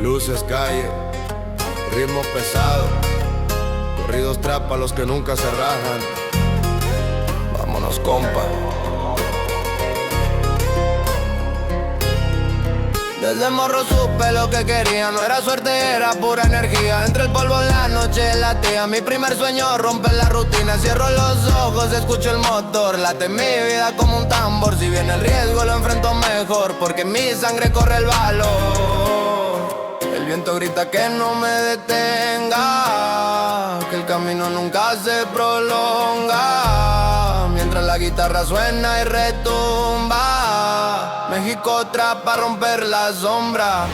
Luces, calle, ritmo pesado, corridos trap pa' los que nunca se rajan. Vámonos, compa. Desde morro supe lo que quería, no era suerte, era pura energía. Entre el polvo en la noche latía, mi primer sueño romper la rutina. Cierro los ojos, escucho el motor, late mi vida como un tambor. Si viene el riesgo lo enfrento mejor, porque en mi sangre corre el valor. El viento grita que no me detenga, que el camino nunca se prolonga. Mientras la guitarra suena y retumba, México trap pa' romper la sombra.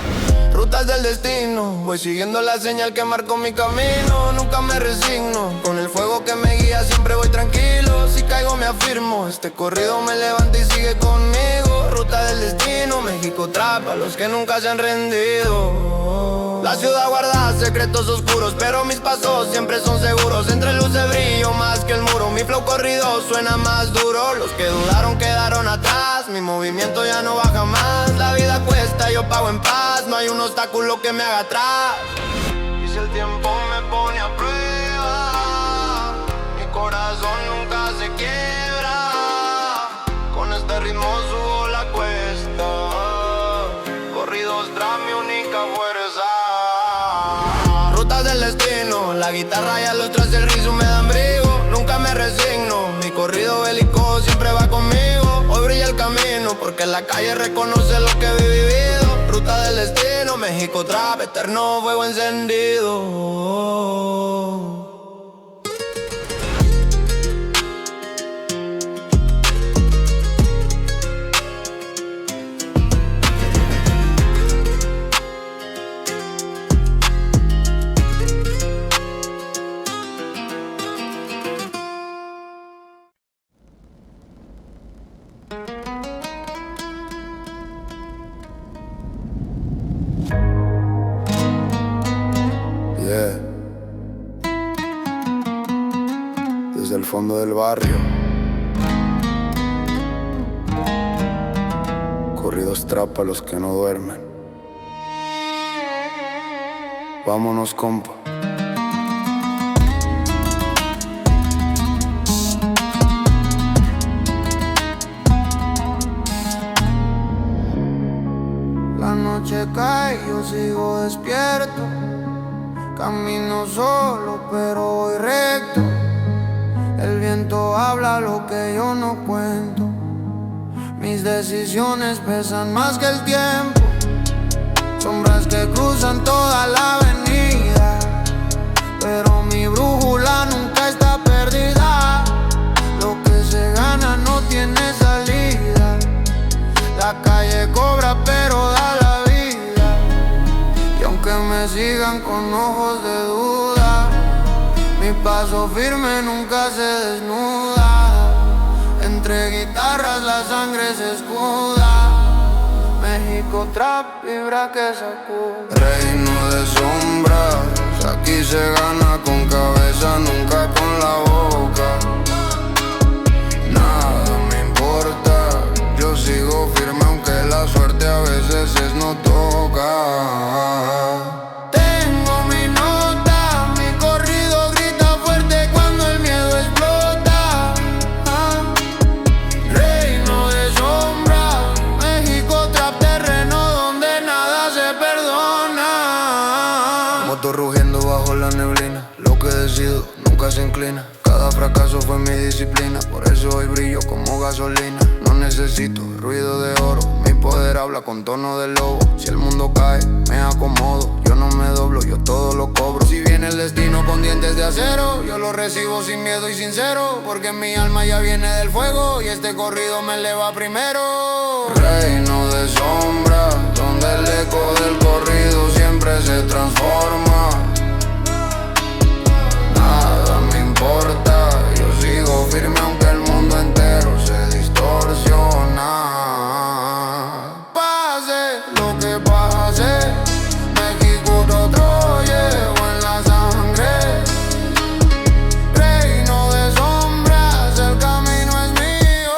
Rutas del destino, voy siguiendo la señal que marcó mi camino. Nunca me resigno, con el fuego que me guía siempre voy tranquilo. Si caigo me afirmo, este corrido me levanta y sigue conmigo. Ruta del destino, México trap a los que nunca se han rendido. La ciudad guarda secretos oscuros, pero mis pasos siempre son seguros. Entre luces brillo más que el muro, mi flow corrido suena más duro. Los que dudaron quedaron atrás, mi movimiento ya no baja más. La vida cuesta, yo pago en paz, no hay un obstáculo que me haga atrás. Y si el tiempo me pone a prueba, mi corazón nunca se quiebra. Con este ritmo subo la cuesta, corridos tras mi única fuerza. Rutas del destino, la guitarra y a los trajes del rizo me dan brío. Nunca me resigno, mi corrido bélico siempre va conmigo. Hoy brilla el camino, porque la calle reconoce lo que he vivido. Ruta del destino, México trap, eterno fuego encendido. Desde el fondo del barrio, corridos trap a los que no duermen. Vámonos, compa. La noche cae, yo sigo despierto. Camino solo, pero voy recto. El viento habla lo que yo no cuento. Mis decisiones pesan más que el tiempo. Sombras que cruzan toda la avenida, pero mi brújula nunca está perdida. Lo que se gana no tiene salida. La calle cobra pero da la vida. Y aunque me sigan con ojos de duda, mi paso firme nunca se desnuda. Entre guitarras la sangre se escuda. México trap, vibra que sacude. Reino de sombras, aquí se gana con cabeza, nunca con la boca. Nada me importa, yo sigo firme aunque la suerte a veces no toca. Rugiendo bajo la neblina, lo que decido nunca se inclina. Cada fracaso fue mi disciplina, por eso hoy brillo como gasolina. No necesito ruido de oro, mi poder habla con tono de lobo. Si el mundo cae, me acomodo, yo no me doblo, yo todo lo cobro. Si viene el destino con dientes de acero, yo lo recibo sin miedo y sincero, porque mi alma ya viene del fuego y este corrido me eleva primero. Reino de sombras, donde el eco del corrido siempre se transforma. Nada me importa, yo sigo firme aunque el mundo entero se distorsiona. Pase lo que pase, México otro llevo en la sangre. Reino de sombras, el camino es mío,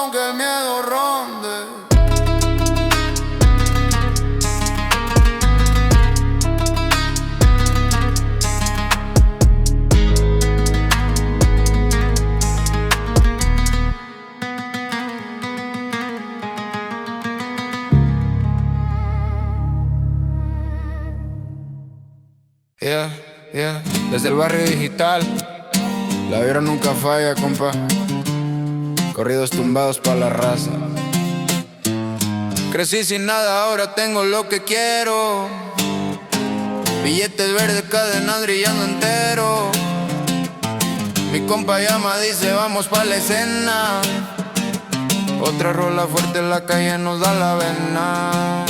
aunque el miedo Desde el barrio digital, la vibra nunca falla, compa. Corridos tumbados pa' la raza. Crecí sin nada, ahora tengo lo que quiero. Billetes verdes, cadenas brillando entero. Mi compa llama, dice vamos pa' la escena. Otra rola fuerte en la calle nos da la vena.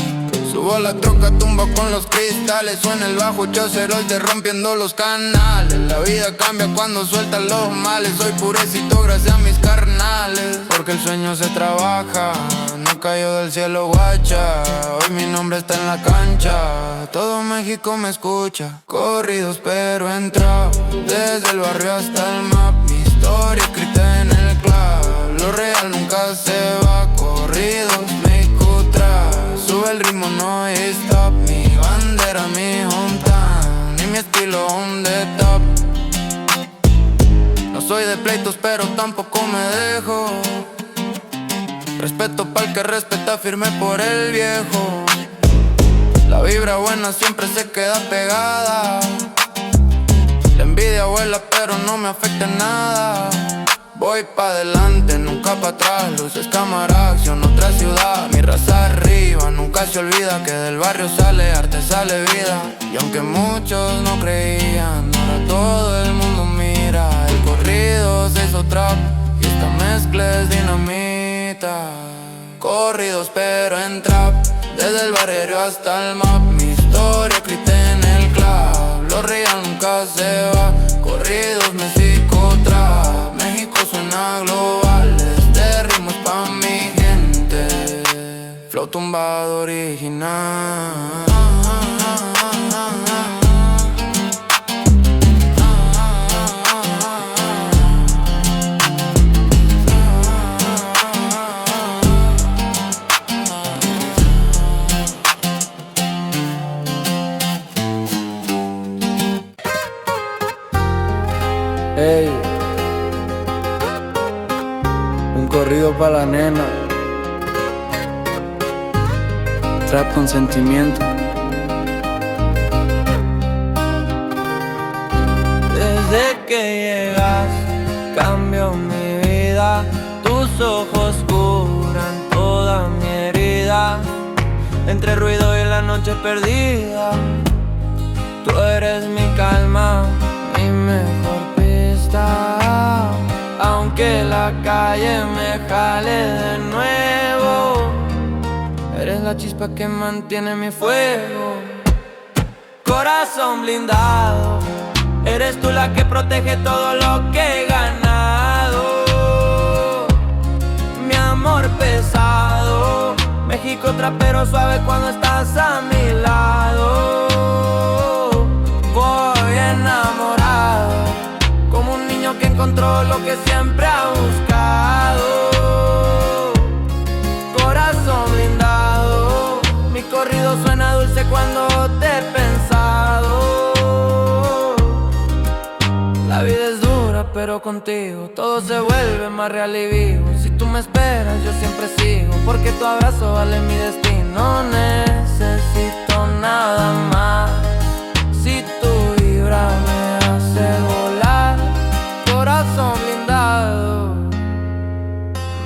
Subo a la troca, tumba con los cristales. Suena el bajo, Chocerolte rompiendo los canales. La vida cambia cuando sueltan los males. Soy purecito gracias a mis carnales. Porque el sueño se trabaja, no cayó del cielo guacha. Hoy mi nombre está en la cancha. Todo México me escucha. Corridos pero entrado, desde el barrio hasta el map. Mi historia escrita en el clavo. Lo real nunca se va. Corridos, México trap. Sube el ritmo, no hay stop. Mi bandera, mi hometown. Y mi estilo on the top. No soy de pleitos pero tampoco me dejo. Respeto pa'l que respeta, firme por el viejo. La vibra buena siempre se queda pegada. La envidia vuela pero no me afecta en nada. Voy pa' adelante, nunca pa' atrás. Luces, cámara, acción, otra ciudad. Mi raza arriba, nunca se olvida que del barrio sale arte, sale vida. Y aunque muchos no creían, ahora todo el mundo mira. El corrido se hizo trap y esta mezcla es dinamita. Corridos pero en trap, desde el barrio hasta el map. Mi historia escrita en el clavo. Lo real nunca se va. Corridos, México trap. México suena global. Este ritmo es pa' mi gente. Flow tumbado original. Ey, un corrido pa' la nena. Trap con sentimiento. Desde que llegas cambió mi vida. Tus ojos curan toda mi herida. Entre ruido y la noche perdida, tú eres mi calma, mi mejor pista. Aunque la calle me jale de nuevo, eres la chispa que mantiene mi fuego. Corazón blindado, eres tú la que protege todo lo que he ganado. Mi amor pesado, México trapero suave cuando estás a mi lado. Voy enamorado, como un niño que encontró lo que siempre ha buscado. Corazón blindado, mi corrido suena dulce cuando te he pensado. La vida es dura pero contigo todo se vuelve más real y vivo. Si tú me esperas yo siempre sigo, porque tu abrazo vale mi destino. No necesito nada más, si tu vibra me hace volar. Corazón blindado,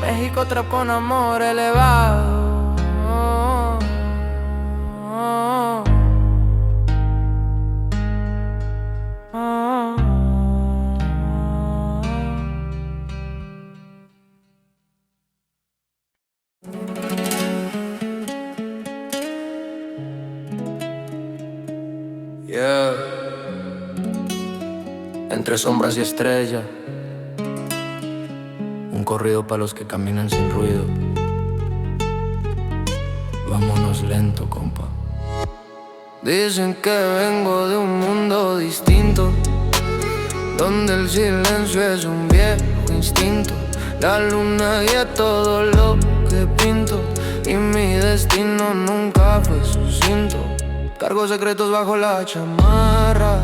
México trap con amor elevado. Yeah. Entre sombras y estrellas, un corrido para los que caminan sin ruido. Vámonos lento, compa. Dicen que vengo de un mundo distinto, donde el silencio es un viejo instinto. La luna guía todo lo que pinto, y mi destino nunca fue sucinto. Cargo secretos bajo la chamarra,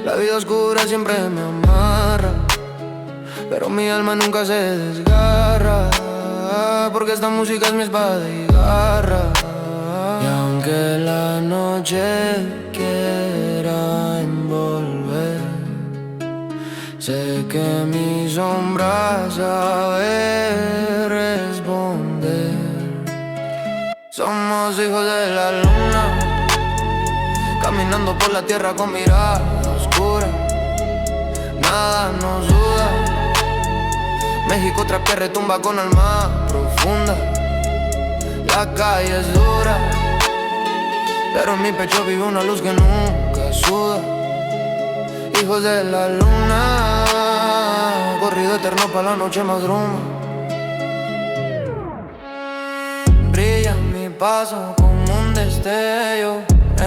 la vida oscura siempre me amarra, pero mi alma nunca se desgarra, porque esta música es mi espada y garra. Y aunque la noche quiera Sé que mi sombra sabe responder. Somos hijos de la luna, caminando por la tierra con mirada oscura. Nada nos duda. México trap que retumba con alma profunda. La calle es dura, pero en mi pecho vive una luz que nunca suda. Hijos de la luna, corrido eterno pa' la noche más bruma. Brilla mi paso como un destello,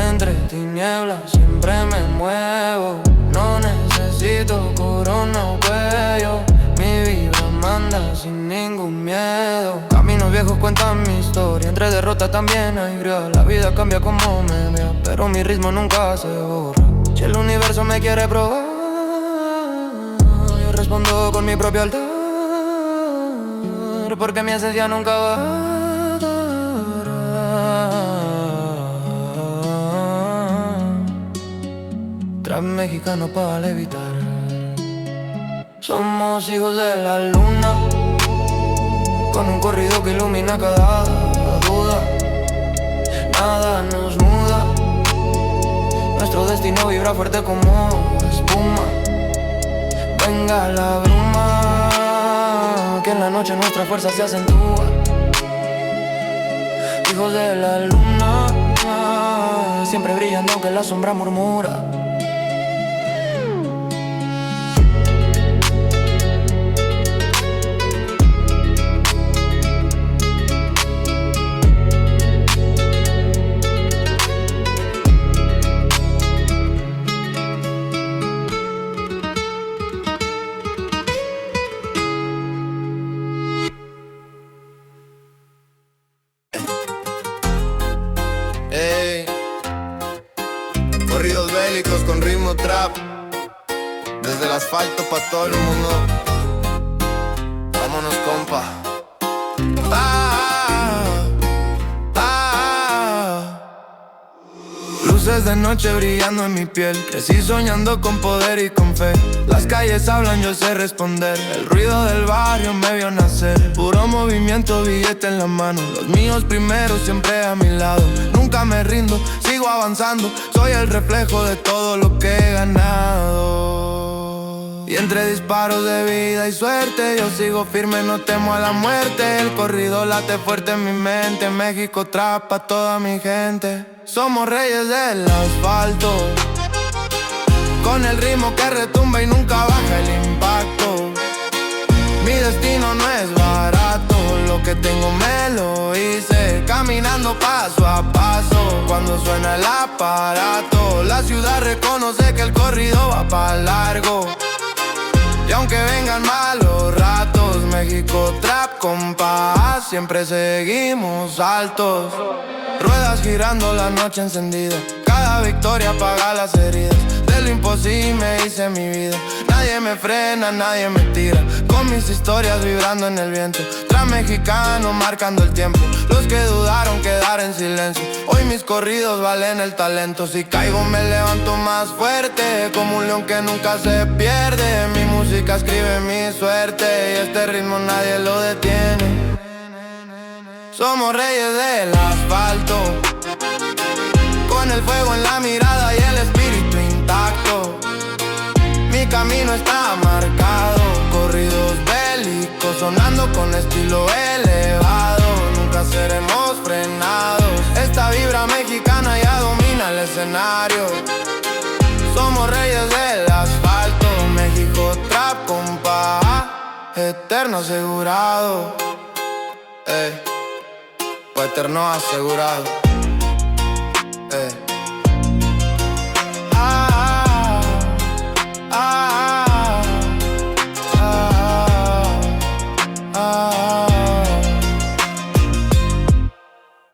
entre tinieblas siempre me muevo. No necesito corona o cuello, mi vibra manda sin ningún miedo. Caminos viejos cuentan mi historia, entre derrotas también hay real. La vida cambia como me vea, pero mi ritmo nunca se borra. Si el universo me quiere probar, yo respondo con mi propio altar, porque mi esencia nunca va a dar. Trap mexicano para levitar. Somos hijos de la luna, con un corrido que ilumina cada duda. Nada nos muda, nuestro destino vibra fuerte como espuma. Venga la bruma, que en la noche nuestra fuerza se acentúa. Hijos de la luna, siempre brillando aunque la sombra murmura. Ey, corridos bélicos con ritmo trap, desde el asfalto pa' todo el mundo. Vámonos, compa. Luces de noche brillando en mi piel, crecí soñando con poder y con fe. Las calles hablan, yo sé responder. El ruido del barrio me vio nacer. Puro movimiento, billete en la mano. Los míos primeros siempre a mi lado. Nunca me rindo, sigo avanzando. Soy el reflejo de todo lo que he ganado. Y entre disparos de vida y suerte, yo sigo firme, no temo a la muerte. El corrido late fuerte en mi mente. México atrapa a toda mi gente. Somos reyes del asfalto, con el ritmo que retumba y nunca baja el impacto. Mi destino no es barato, lo que tengo me lo hice, caminando paso a paso. Cuando suena el aparato, la ciudad reconoce que el corrido va pa' largo. Y aunque vengan malos ratos, México trap compás, siempre seguimos altos. Ruedas girando, la noche encendida, cada victoria apaga las heridas. De lo imposible hice mi vida, nadie me frena, nadie me tira. Con mis historias vibrando en el viento, trap mexicano marcando el tiempo. Los que dudaron quedar en silencio, hoy mis corridos valen el talento. Si caigo me levanto más fuerte, como un león que nunca se pierde. Mi música escribe mi suerte y este ritmo nadie lo detiene. Somos reyes del asfalto, con el fuego en la mirada y el espíritu intacto. Mi camino está marcado, corridos bélicos sonando con estilo elevado. Nunca seremos frenados, esta vibra mexicana ya domina el escenario. Somos reyes del asfalto, México trap compa, eterno asegurado. Pues eterno asegurado.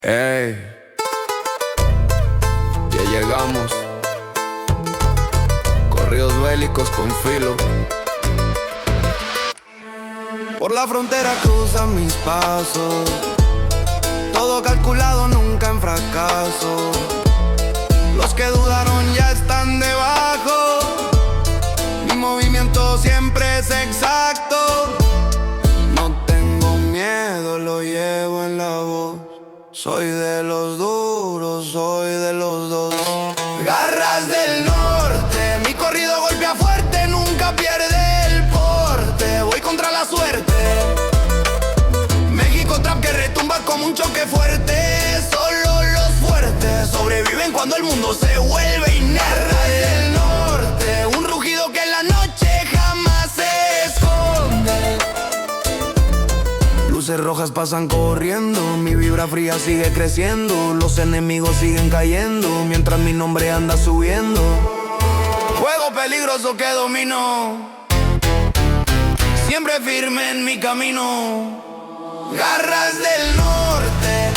Ey, ya llegamos. Corridos bélicos con filo. Por la frontera cruzan mis pasos, todo calculado, nunca en fracaso. Los que dudaron ya están debajo. Mi movimiento siempre Latino en la voz. Soy de los duros, soy de los dos. Garras del norte, mi corrido golpea fuerte, nunca pierde el porte. Voy contra la suerte. México trap que retumba como un choque fuerte. Solo los fuertes sobreviven cuando el mundo se vuelve inerte. Garras del norte, un rugido que en la noche jamás se esconde. Luces rojas pasan corriendo, mi vibra fría sigue creciendo. Los enemigos siguen cayendo, mientras mi nombre anda subiendo. Juego peligroso que domino, siempre firme en mi camino. Garras del norte,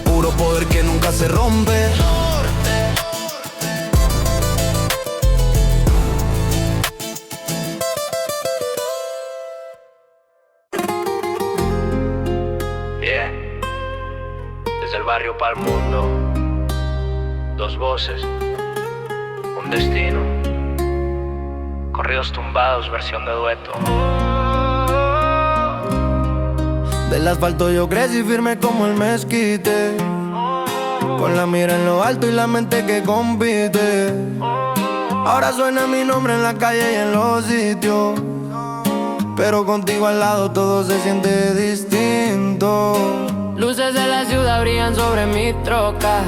puro poder que nunca se rompe. Desde el barrio pa'l mundo, dos voces, un destino, corridos tumbados, versión de dueto. Del asfalto yo crecí firme como el mezquite, con la mira en lo alto y la mente que compite. Ahora suena mi nombre en la calle y en los sitios, pero contigo al lado todo se siente distinto. Luces de la ciudad brillan sobre mi troca,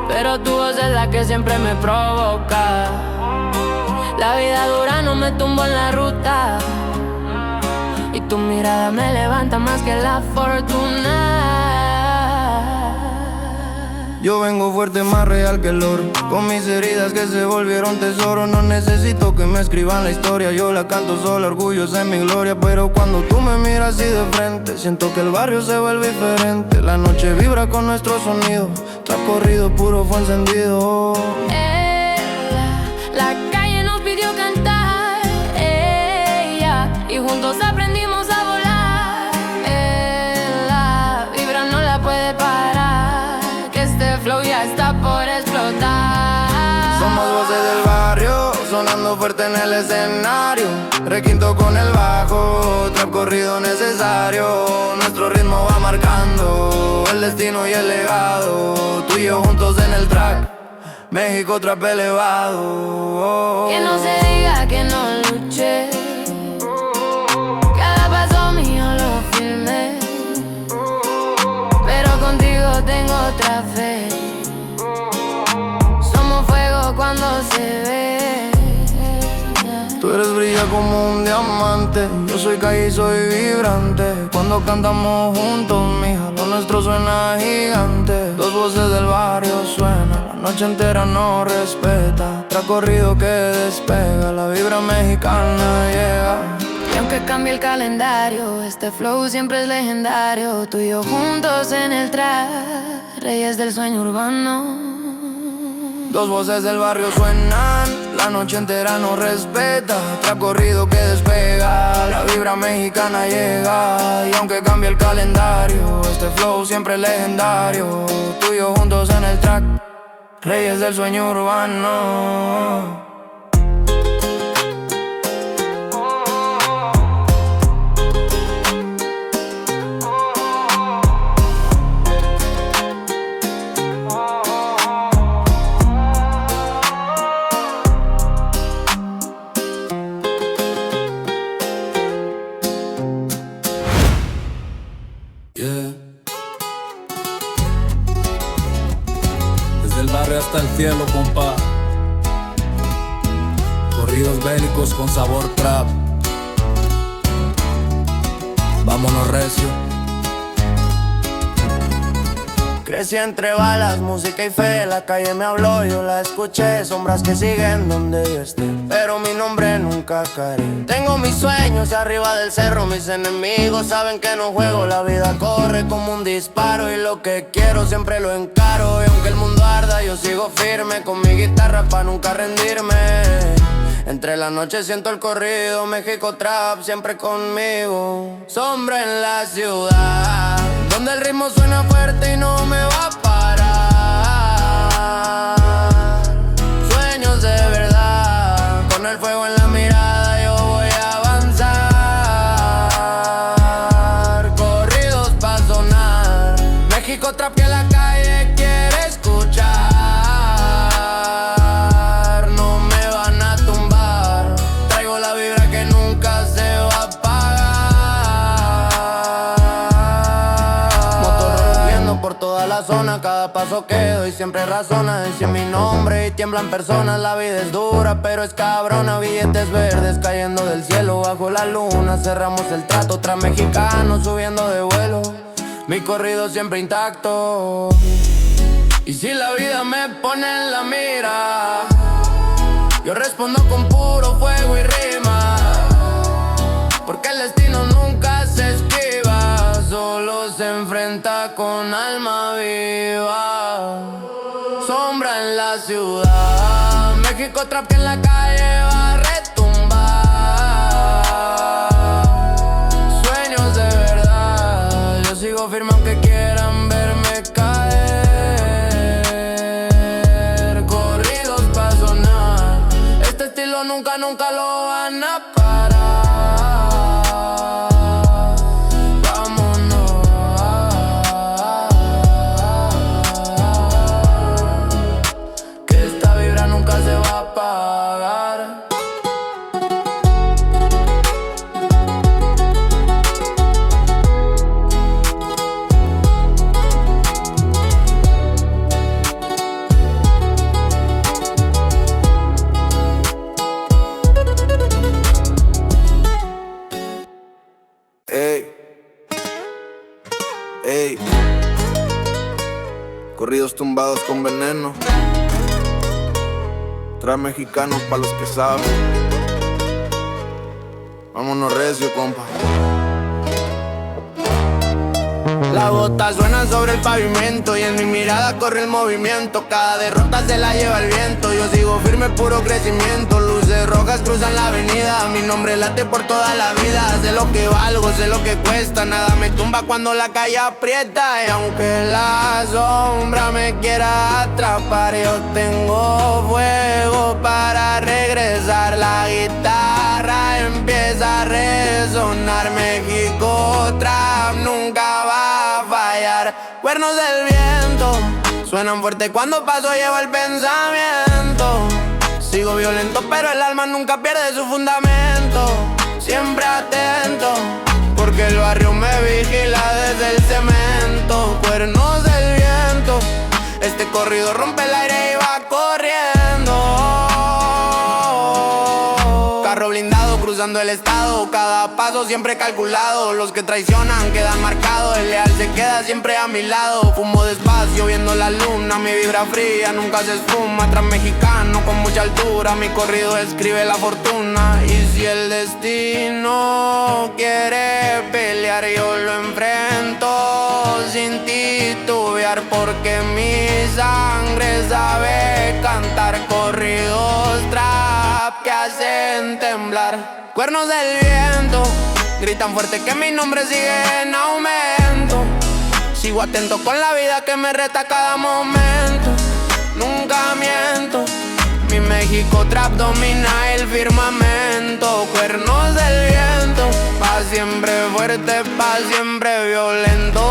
pero tu voz es la que siempre me provoca. La vida dura no me tumbo en la ruta, y tu mirada me levanta más que la fortuna. Yo vengo fuerte, más real que el oro, con mis heridas que se volvieron tesoro. No necesito que me escriban la historia, yo la canto sola, orgullosa en mi gloria. Pero cuando tú me miras así de frente, siento que el barrio se vuelve diferente. La noche vibra con nuestro sonido, tras corrido puro fue encendido. La calle nos pidió cantar, y juntos aprendimos a volar. La vibra no la puede parar, que este flow ya está por explotar. Somos voces del barrio, sonando fuerte en el escenario. Requinto con el bajo, trap corrido necesario. Nuestro ritmo va marcando el destino y el legado. Tú y yo juntos en el track, México trap elevado. Que no se diga que no luché, cada paso mío lo filmé, pero contigo tengo otra fe. Somos fuego cuando se ve. Tú eres brilla como un diamante, yo soy calle y soy vibrante. Cuando cantamos juntos, mija, lo nuestro suena gigante. Dos voces del barrio suenan, la noche entera nos respeta. Recorrido que despega, la vibra mexicana llega. Y aunque cambie el calendario, este flow siempre es legendario. Tú y yo juntos en el track, reyes del sueño urbano. Dos voces del barrio suenan, la noche entera nos respeta. Recorrido que despega, la vibra mexicana llega. Y aunque cambie el calendario, este flow siempre es legendario. Tú y yo juntos en el track, reyes del sueño urbano. Desde el barrio hasta el cielo, compa. Corridos bélicos con sabor trap. Vámonos recio. Crecí entre balas, música y fe. La calle me habló, yo la escuché. Sombras que siguen donde yo esté, pero mi nombre nunca caeré. Tengo mis sueños arriba del cerro. Mis enemigos saben que no juego. La vida corre como un disparo, y lo que quiero siempre lo encaro. Y aunque el mundo arda, yo sigo firme con mi guitarra pa' nunca rendirme. Entre la noche siento el corrido, México trap siempre conmigo. Sombra en la ciudad, donde el ritmo suena fuerte y no me va a parar. Sueños de verdad, con el fuego en la mirada yo voy a avanzar. México trap que la calle quiere escuchar. No me van a tumbar. Traigo la vibra que nunca se va a apagar. Motor rompiendo por toda la zona. Cada paso que doy siempre razona. Decía mi nombre y tiemblan personas. La vida es dura pero es cabrona. Billetes verdes cayendo del cielo bajo la luna. Cerramos el trato tras mexicano subiendo de vuelo. Mi corrido siempre intacto. Y si la vida me pone en la mira, yo respondo con puro fuego y rima. Porque el destino nunca se esquiva, solo se enfrenta con alma viva. Sombra en la ciudad, México trap que en la calle va a retumbar. Sueños de verdad, yo sigo firme aunque quieran verme caer. Corridos pa' sonar, este estilo nunca lo van a parar. Vámonos, que esta vibra nunca se va a apagar. Ey, corridos tumbados con veneno. Trap mexicanos pa' los que saben. Vámonos recio, compa. Las botas suenan sobre el pavimento y en mi mirada corre el movimiento. Cada derrota se la lleva el viento. Yo sigo firme, puro crecimiento. Luces rojas cruzan la avenida. Mi nombre late por toda la vida. Sé lo que valgo, sé lo que cuesta. Nada me tumba cuando la calle aprieta. Y aunque la sombra me quiera atrapar, yo tengo fuego para regresar. La guitarra empieza a resonar. México trap nunca va a fallar. Cuernos del viento suenan fuerte cuando paso, llevo el pensamiento. Sigo violento pero el alma nunca pierde su fundamento. Siempre atento porque el barrio me vigila desde el cemento. Cuernos del viento, este corrido rompe el aire y va corriendo. Carro blindado cruzando el estado, cada paso siempre calculado. Los que traicionan quedan marcados, el leal se queda siempre a mi lado. Fumo despacio viendo la luna, mi vibra fría nunca se esfuma. Tras mexicano con mucha altura, mi corrido escribe la fortuna. Y si el destino quiere pelear, yo lo enfrento sin titubear. Porque mi sangre sabe cantar corridos trap que hacen temblar. Cuernos del viento gritan fuerte que mi nombre sigue en aumento. Sigo atento con la vida que me reta cada momento. Nunca miento, mi México trap domina el firmamento. Cuernos del viento, pa' siempre fuerte, pa' siempre violento.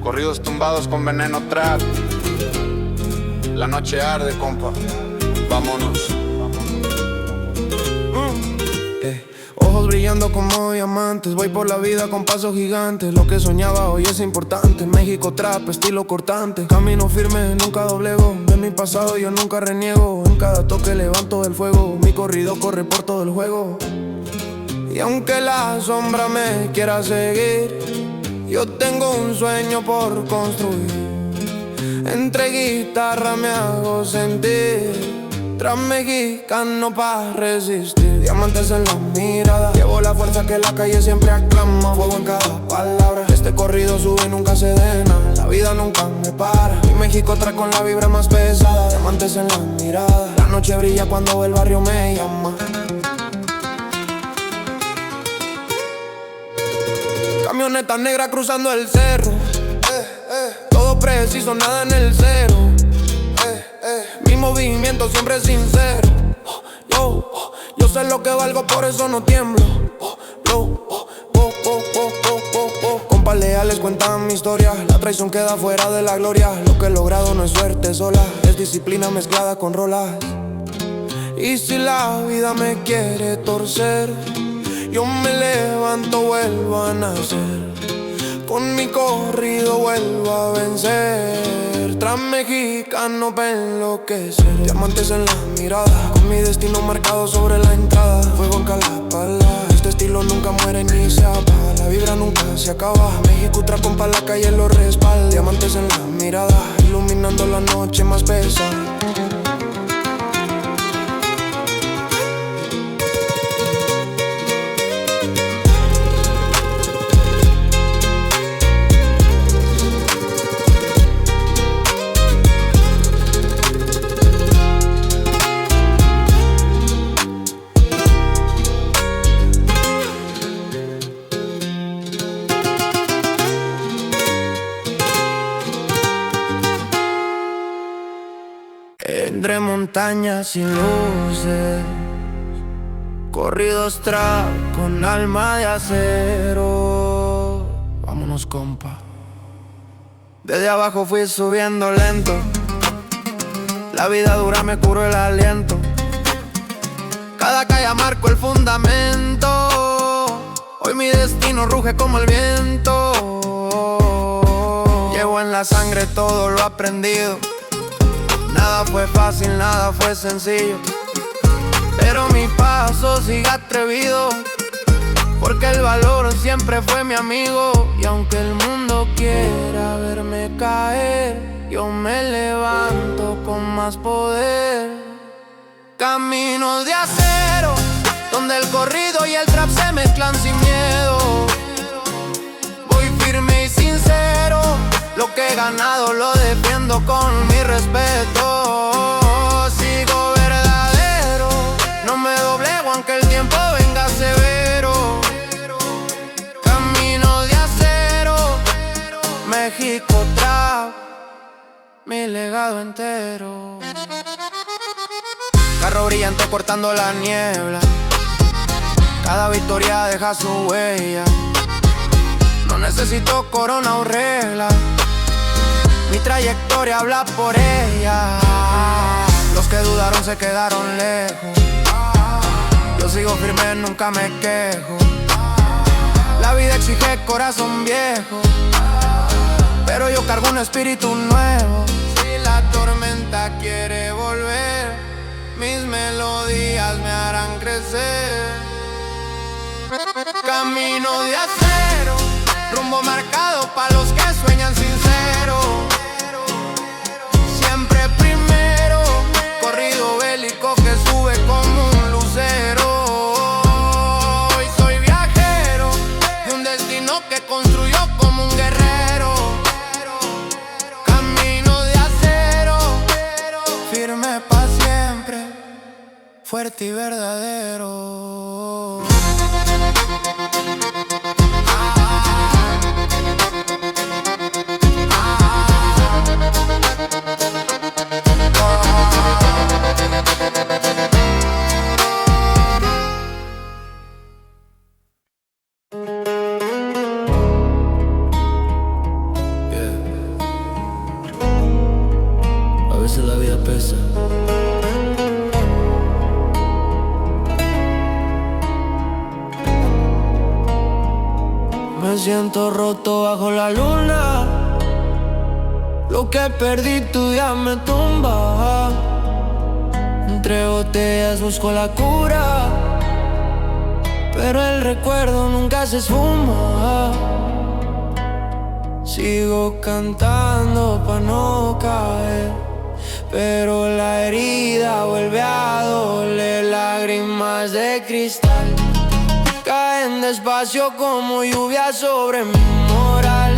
Corridos tumbados con veneno trap. La noche arde, compa. Vámonos. Ojos brillando como diamantes, voy por la vida con pasos gigantes. Lo que soñaba hoy es importante. México trap, estilo cortante. Camino firme, nunca doblego. De mi pasado yo nunca reniego. En cada toque levanto el fuego. Mi corrido corre por todo el juego. Y aunque la sombra me quiera seguir, yo tengo un sueño por construir. Entre guitarra me hago sentir. Trap mexicano pa' resistir. Diamantes en la mirada, llevo la fuerza que la calle siempre aclama. Fuego en cada palabra, este corrido sube y nunca se dena. La vida nunca me para. Mi México trae con la vibra más pesada. Diamantes en la mirada, la noche brilla cuando el barrio me llama. camioneta negra cruzando el cerro. Todo preciso, nada en el cero. Mi movimiento siempre sincero. Yo sé lo que valgo, por eso no tiemblo. Compas leales cuentan mi historia. La traición queda fuera de la gloria. Lo que he logrado no es suerte sola, es disciplina mezclada con rolas. Y si la vida me quiere torcer, yo me levanto, vuelvo a nacer. Con mi corrido vuelvo a vencer. Tras mexicano pa' enloquecer. Diamantes en la mirada, con mi destino marcado sobre la entrada. Fuego en Calapala, este estilo nunca muere ni se apaga. La vibra nunca se acaba. México trae compa, la calle lo respalda. Diamantes en la mirada, iluminando la noche más pesada. Entre montañas y luces, corridos trap con alma de acero. Vámonos, compa. Desde abajo fui subiendo lento. La vida dura me curó el aliento. Cada calle marco el fundamento. Hoy mi destino ruge como el viento. Llevo en la sangre todo lo aprendido. Nada fue fácil, nada fue sencillo, pero mi paso sigue atrevido, porque el valor siempre fue mi amigo. Y aunque el mundo quiera verme caer, yo me levanto con más poder. Caminos de acero, donde el corrido y el trap se mezclan sin miedo. Voy firme y sincero, lo que he ganado lo defiendo con mi respeto. Sigo verdadero, no me doblego aunque el tiempo venga severo. Camino de acero, México trap, mi legado entero. Carro brillante cortando la niebla, cada victoria deja su huella. No necesito corona o regla, mi trayectoria habla por ella. Los que dudaron se quedaron lejos, yo sigo firme, nunca me quejo. La vida exige corazón viejo, pero yo cargo un espíritu nuevo. Si la tormenta quiere volver, mis melodías me harán crecer. Camino de acero, rumbo marcado pa' los que sueñan sincero. Siempre primero, corrido bélico que sube como un lucero. Hoy soy viajero de un destino que construyó como un guerrero. Camino de acero, firme pa' siempre, fuerte y verdadero. A veces la vida pesa. Me siento roto bajo la luna. Lo que perdí tu día me tumba. Entre botellas busco la cura, pero el recuerdo nunca se esfuma. Sigo cantando pa' no caer, pero la herida vuelve a doler. Lágrimas de cristal caen despacio como lluvia sobre mi moral.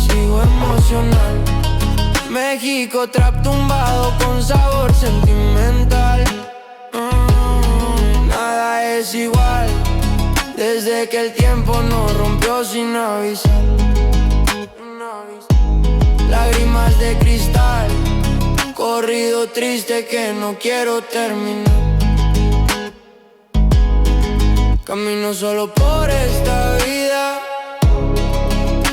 Sigo emocional, México trap tumbado con sabor sentimental. Nada es igual, Desde que el tiempo nos rompió sin avisar. Lágrimas de cristal, corrido triste que no quiero terminar. Camino solo por esta vida,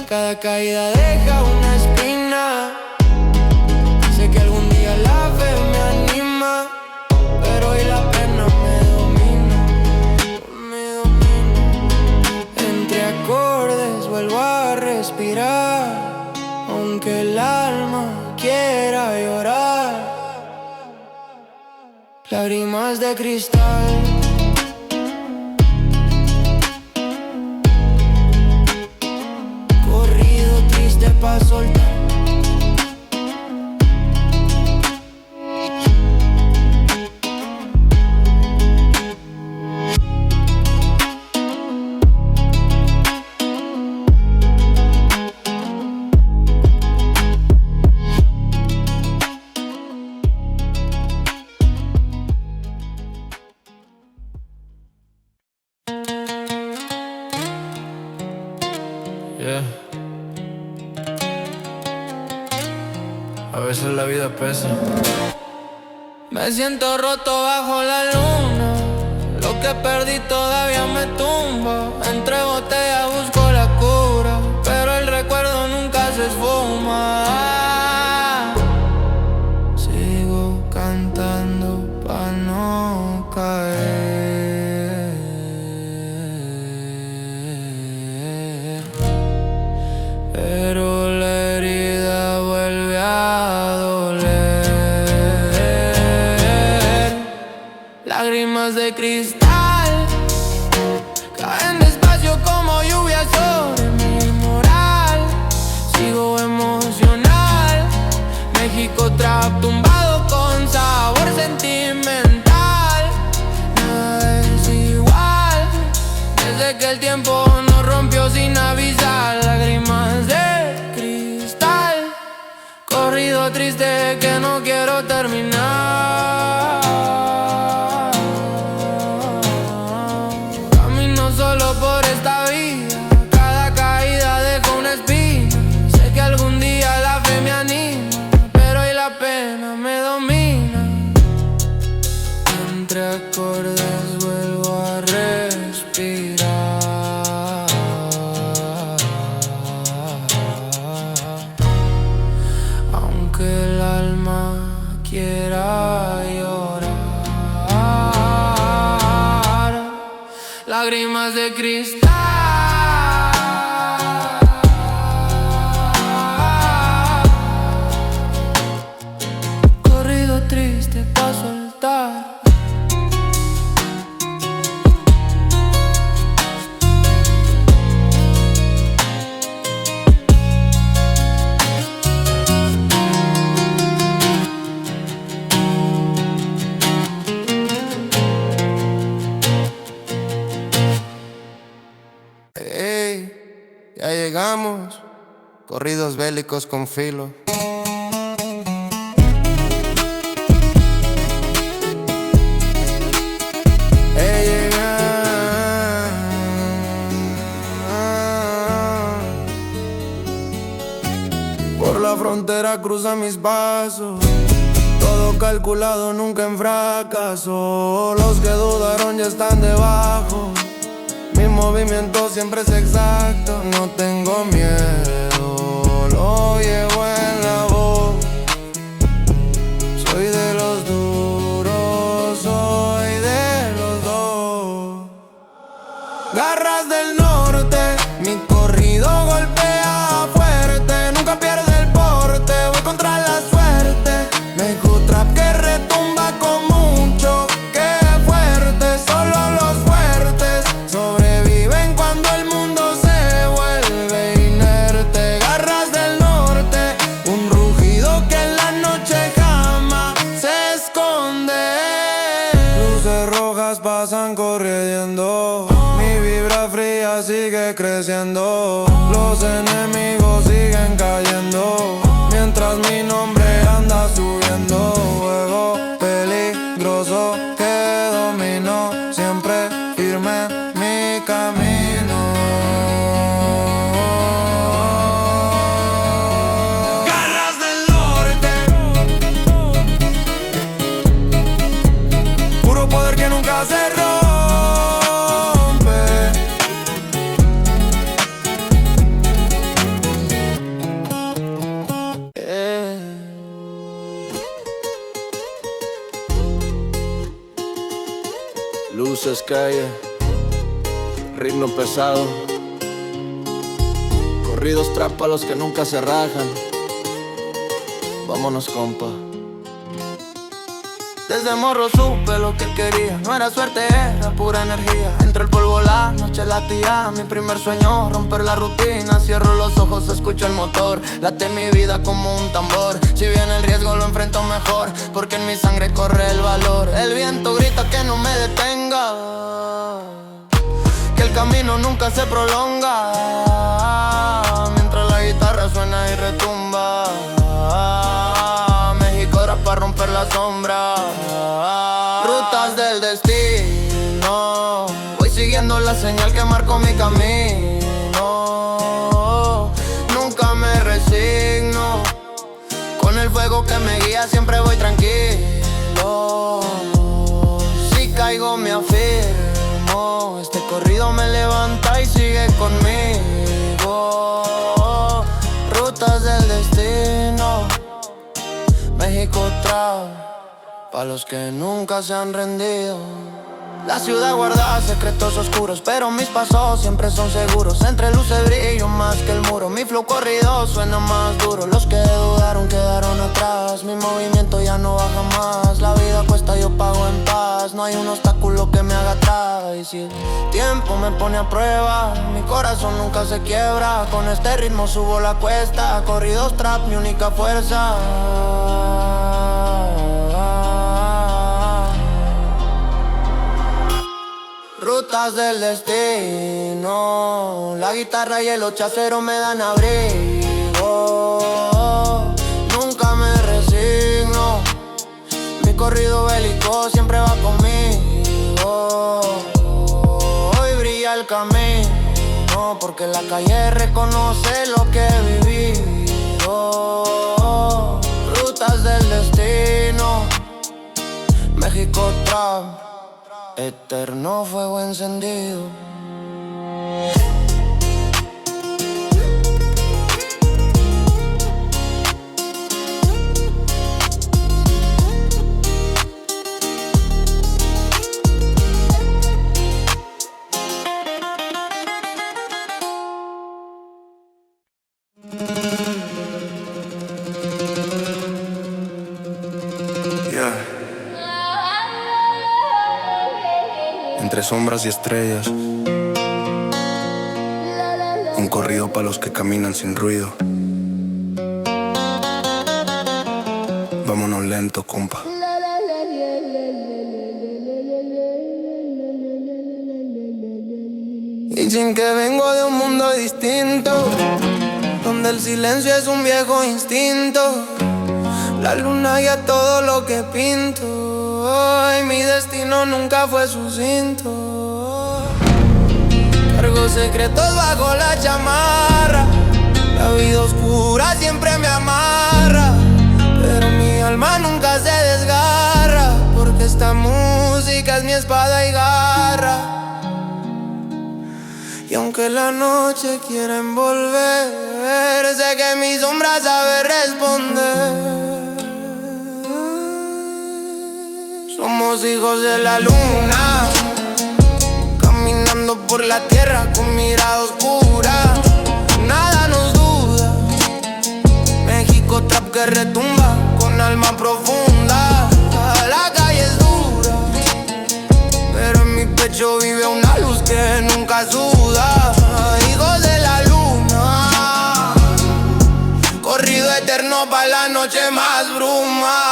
cada caída deja una espina. Sé que algún día la fe me anima, pero hoy la pena me domina. Entre acordes vuelvo a respirar, aunque el alma quiera llorar. Lágrimas de cristal, corrido triste pa' soltar. A veces la vida pesa. Me siento roto bajo la luna, lo que perdí todavía me tumba. Entre botellas busco la cura, pero el recuerdo nunca se esfuma. Sigo cantando pa' no caer, pero la herida vuelve a doler. Lágrimas de cristal caen despacio como lluvia sobre mi moral. Sigo emocional, México trap tumbado con sabor sentimental. Nada es igual desde que el tiempo nos rompió sin avisar. Lágrimas de cristal, corrido triste que no quiero terminar. Camino solo por esta vida, cada caída deja una espina. Sé que algún día la fe me anima, pero hoy la pena me domina. Entre acordes vuelvo a respirar, aunque el alma quiera llorar. Lágrimas de cristal, corrido triste pa' soltar. Ey, ya llegamos, corridos bélicos con filo. Ey, llegamos. Por la frontera cruzan mis pasos, todo calculado, nunca en fracaso. Los que dudaron ya están debajo, mi movimiento siempre es exacto. No tengo miedo, lo llevo en la voz. Soy de los duros, soy de los dos. Garras del norte, mi corrido golpea fuerte. Nunca pierde el porte, voy contra la suerte. Meju trap que retumba con mucho, que fuerte. Solo los fuertes sobreviven cuando el mundo se vuelve inerte. Garras del norte, un rugido que en la noche jamás se esconde. Luces rojas pasan corriendo, mi vibra fría sigue creciendo. Los enemigos siguen cayendo, mientras mi nombre anda subiendo. Juego peligroso que domino, siempre firme mi camino. las calles, ritmo pesado, corridos trap pa' los que nunca se rajan. Vámonos, compa. Desde morro supe lo que quería. No era suerte, era pura energía. Entró el polvo, la noche latía. Mi primer sueño, romper la rutina. Cierro los ojos, escucho el motor. Late mi vida como un tambor. Si viene el riesgo lo enfrento mejor, porque en mi sangre corre el valor. El viento grita que no me detenga, que el camino nunca se prolonga, mientras la guitarra suena y retumba. México era pa' romper la sombra. Rutas del destino, voy siguiendo la señal que marcó mi camino. Nunca me resigno, con el fuego que me guía siempre voy tranquilo. Si caigo me afirmo, este corrido me levanta y sigue conmigo. Rutas del destino, México Trap, pa' los que nunca se han rendido. La ciudad guarda secretos oscuros, pero mis pasos siempre son seguros. Entre luces brillo más que el muro. Mi flow corrido suena más duro. Los que dudaron quedaron atrás. Mi movimiento ya no baja más. La vida cuesta, yo pago en paz. No hay un obstáculo que me haga atrás. Y si el tiempo me pone a prueba, mi corazón nunca se quiebra. Con este ritmo subo la cuesta. Corridos trap, mi única fuerza. Rutas del destino, la guitarra y el ochacero me dan abrigo. Nunca me resigno, mi corrido bélico siempre va conmigo. Hoy brilla el camino, porque la calle reconoce lo que he vivido. Rutas del destino, México Trap, eterno fuego encendido. Entre sombras y estrellas, un corrido pa' los que caminan sin ruido. Vámonos lento, compa. Dicen que vengo de un mundo distinto, donde el silencio es un viejo instinto. La luna ya todo lo que pinto. Y mi destino nunca fue sucinto. Cargo secretos bajo la chamarra. La vida oscura siempre me amarra, pero mi alma nunca se desgarra, porque esta música es mi espada y garra. Y aunque la noche quiera envolver, sé que mi sombra sabe responder. Somos hijos de la luna, caminando por la tierra con mirada oscura. Nada nos duda, México Trap que retumba con alma profunda. La calle es dura, pero en mi pecho vive una luz que nunca suda. Hijos de la luna, corrido eterno pa' la noche más bruma.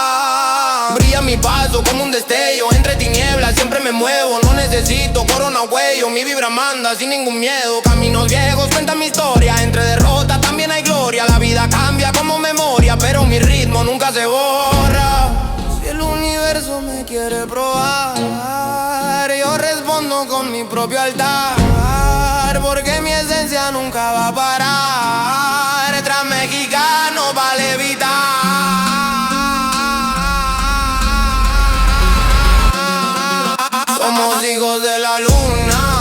Brilla mi paso como un destello, entre tinieblas siempre me muevo. No necesito corona o cuello, mi vibra manda sin ningún miedo. Caminos viejos cuentan mi historia, entre derrotas también hay gloria. La vida cambia como memoria, pero mi ritmo nunca se borra. Si el universo me quiere probar, yo respondo con mi propio altar, porque mi esencia nunca va a parar. Tras mexicano va a levitar. Somos hijos de la luna,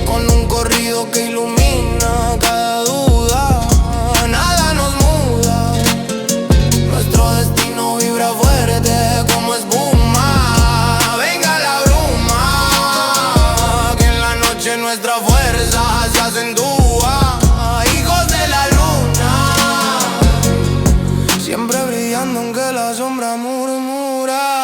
con un corrido que ilumina cada duda. Nada nos muda, nuestro destino vibra fuerte como espuma. Venga la bruma, nuestra fuerza se acentúa. Hijos de la luna, siempre brillando aunque la sombra murmura.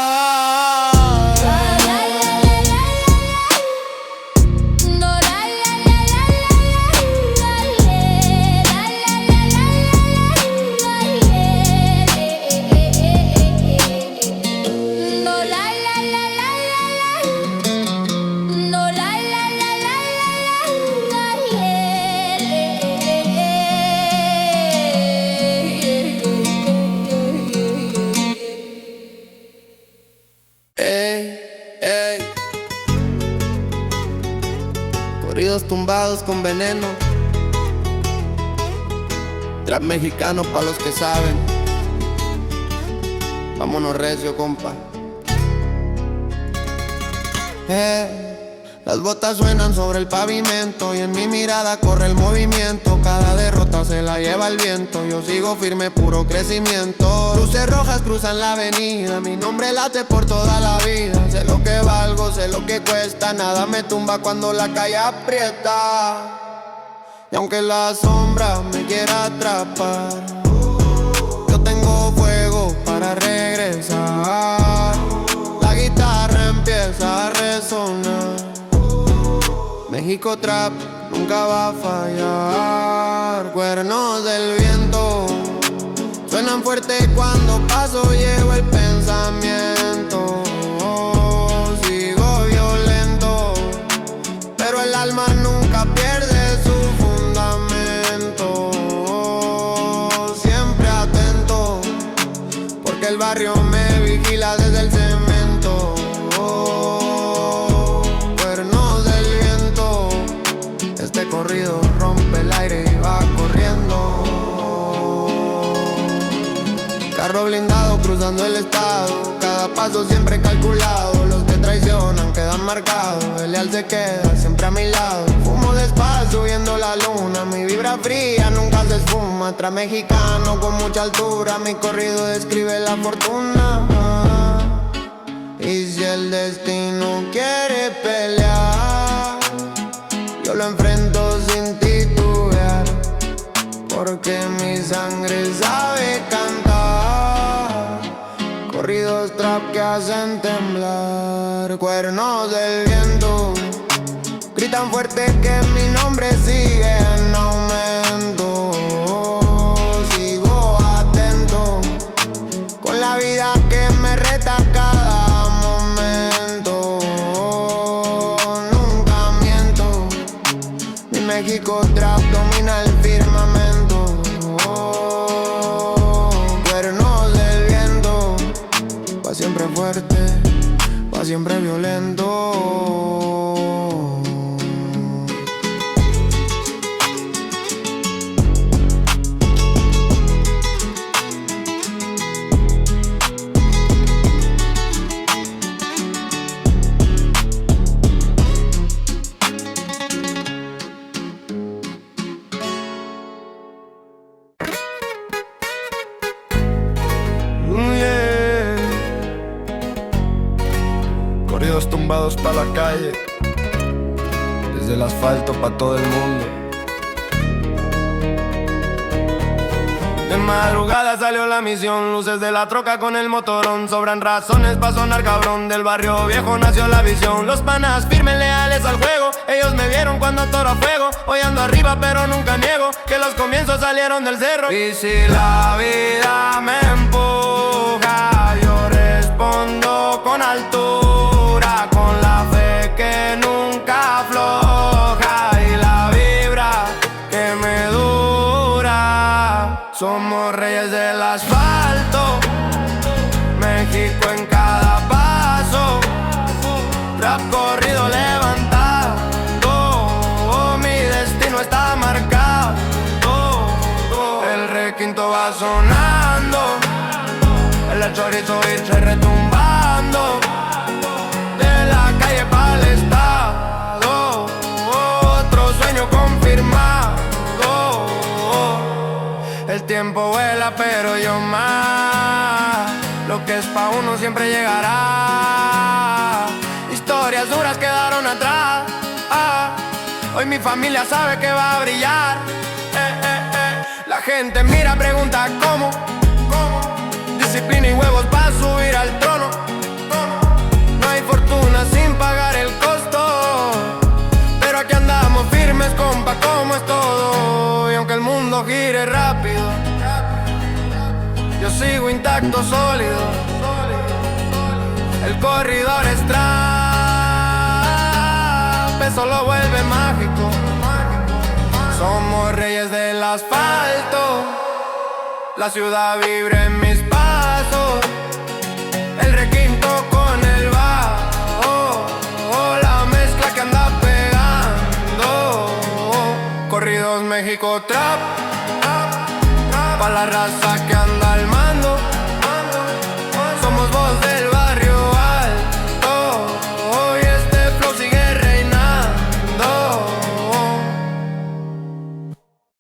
Corridos tumbados con veneno, trap mexicano pa' los que saben. Vámonos recio, compa. Las botas suenan sobre el pavimento y en mi mirada corre el movimiento. Cada derrota se la lleva el viento, yo sigo firme, puro crecimiento. Luces rojas cruzan la avenida, mi nombre late por toda la vida. Sé lo que valgo, sé lo que cuesta, nada me tumba cuando la calle aprieta. Y aunque la sombra me quiera atrapar, yo tengo fuego para regresar. La guitarra empieza a resonar. México Trap nunca va a fallar. Cuernos del viento suenan fuerte cuando paso, llevo el pensamiento. Sigo violento, pero el alma nunca pierde su fundamento. Siempre atento, porque el barrio me vigila desde el cemento. Este corrido rompe el aire y va corriendo. Carro blindado cruzando el estado, cada paso siempre calculado. Los que traicionan quedan marcados, el leal se queda siempre a mi lado. Fumo despacio viendo la luna, mi vibra fría nunca se esfuma. Trap mexicano con mucha altura, mi corrido describe la fortuna. Y si el destino quiere pelear, yo lo enfrento sin titubear, porque mi sangre sabe cantar. Corridos trap que hacen temblar. Cuernos del viento gritan fuerte que mi nombre sigue en aumento. Sigo atento con la vida que me reta cada momento. Nunca miento, mi México Trap domina el firmamento. Cuernos del viento, va siempre fuerte, va siempre violento. Corridos tumbados pa' la calle, desde el asfalto pa' todo el mundo. De madrugada salió la misión, luces de la troca con el motorón. Sobran razones pa' sonar cabrón, del barrio viejo nació la visión. Los panas firmes leales al juego, ellos me vieron cuando toro a fuego. Hoy ando arriba pero nunca niego que los comienzos salieron del cerro. Y si la vida me empuja, yo respondo con altura, con la fe que nunca afloja y la vibra que me dura. Somos reyes del asfalto, México en cada paso. Rap corrido levantado, mi destino está marcado. El requinto va sonando, el chorizo irse retumbando. De la calle pa'l estado, otro sueño confirmado. El tiempo vuela pero yo más, lo que es pa' uno siempre llegará. Historias duras quedaron atrás, Hoy mi familia sabe que va a brillar. La gente mira, pregunta cómo. Disciplina y huevos para subir al trono. No hay fortuna sin pagar el costo, pero aquí andamos firmes, compa, como es todo. Y aunque el mundo gire rápido, yo sigo intacto, sólido. El corredor es trap, eso lo vuelve mágico. Somos reyes del asfalto, la ciudad vibra en mis pasos. El requinto con el bajo, la mezcla que anda pegando. Corridos México trap, pa' la raza que anda al mar.